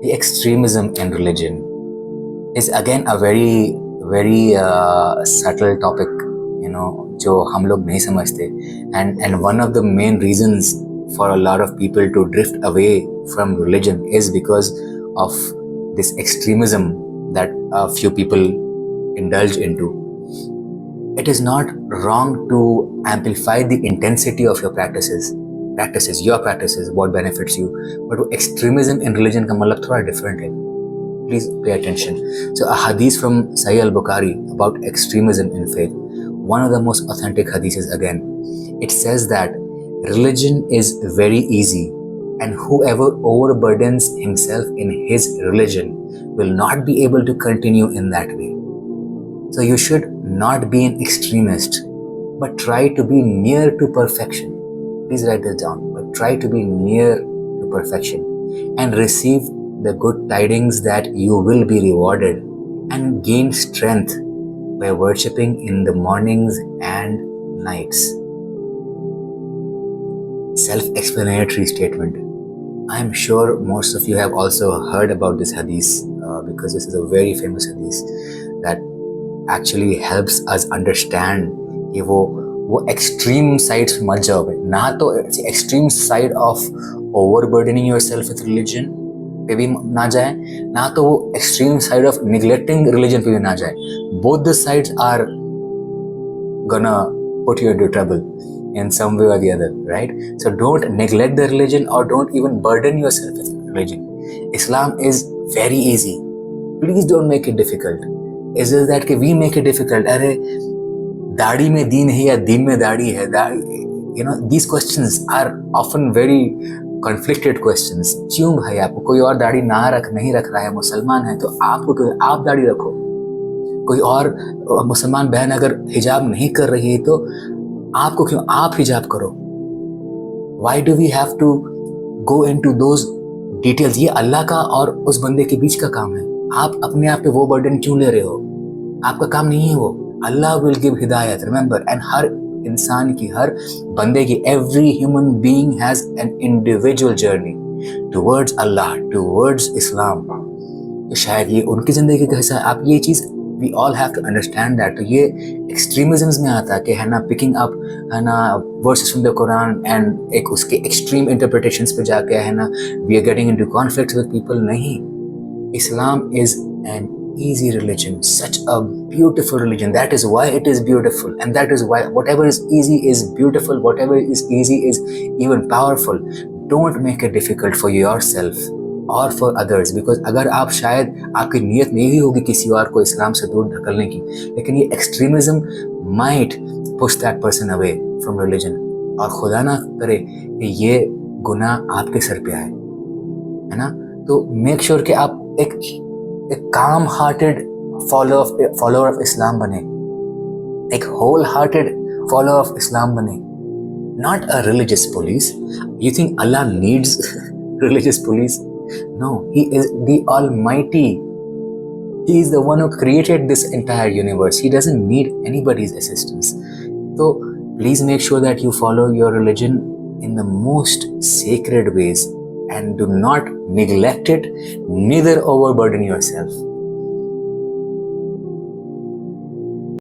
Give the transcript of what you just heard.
The extremism in religion is again a very subtle topic, जो हम लोग नहीं समझते, and one of the main reasons for a lot of people to drift away from religion is because of this extremism that a few people indulge into. It is not wrong to amplify the intensity of your practices, what benefits you, but extremism in religion का मतलब थोड़ा different है. Please pay attention. So a hadith from Sahih al-Bukhari about extremism in faith, one of the most authentic hadiths again. It says that religion is very easy and whoever overburdens himself in his religion will not be able to continue in that way. So you should not be an extremist, but try to be near to perfection. Please write this down. But try to be near to perfection and receive the good tidings that you will be rewarded and gain strength by worshipping in the mornings and nights. Self-explanatory statement. I am sure most of you have also heard about this hadith because this is a very famous hadith that actually helps us understand कि वो extreme sides मत जाओ भाई. ना तो extreme side of overburdening yourself with religion पे भी ना जाए, ना तो वो extreme side of neglecting religion पे भी ना जाए. Both the sides are gonna put you into trouble in some way or the other, right? So don't neglect the religion or don't even burden yourself with religion. Islam is very easy. Please don't make it difficult. Is it that we make it difficult? अरे दाढ़ी में दीन है या दीन में दाढ़ी है? These questions are often very conflicted questions. क्यों भाई आपको कोई और दाढ़ी नहीं रख रहा है, मुसलमान है तो आप दाढ़ी रखो. कोई और मुसलमान बहन अगर हिजाब नहीं कर रही है तो आपको क्यों आप हिजाब करो? Why do we have to go into those details? ये अल्लाह का और उस बंदे के बीच का काम है. आप अपने आप पे वो बर्डन क्यों ले रहे हो? आपका काम नहीं है वो. अल्लाह विल गिव हिदायत, रिमेंबर. एंड हर इंसान की, हर बंदे की, every human being has an individual journey towards Allah, towards Islam. तो शायद ये उनकी जिंदगी का हिस्सा है. आप ये चीज़ we all have to understand that. तो ये एक्सट्रीमिज्म्स में आता है कि है ना, पिकिंग अप है ना verses from the Quran and एक उसके एक्सट्रीम इंटरप्रिटेशंस पे जाके है ना we are getting into conflicts with people. नहीं, Islam is an easy religion, such a beautiful religion. That is why it is beautiful, and that is why whatever is easy is beautiful, whatever is easy is even powerful. Don't make it difficult for yourself or for others, because अगर आप शायद आपकी नीयत नहीं भी होगी किसी और को इस्लाम से दूर ढकलने की, लेकिन ये extremism might push that person away from religion. और खुदा ना करे कि ये गुनाह आपके सर पे आए, है ना. तो मेक श्योर कि आप एक काम हार्टेड फॉलोअर ऑफ इस्लाम बने, एक whole hearted follower of Islam बने, not a religious police. You think Allah needs religious police? No, he is the almighty. He is the one who created this entire universe. He doesn't need anybody's assistance. तो please make sure that you follow your religion in the most sacred ways and do not neglect it, neither overburden yourself.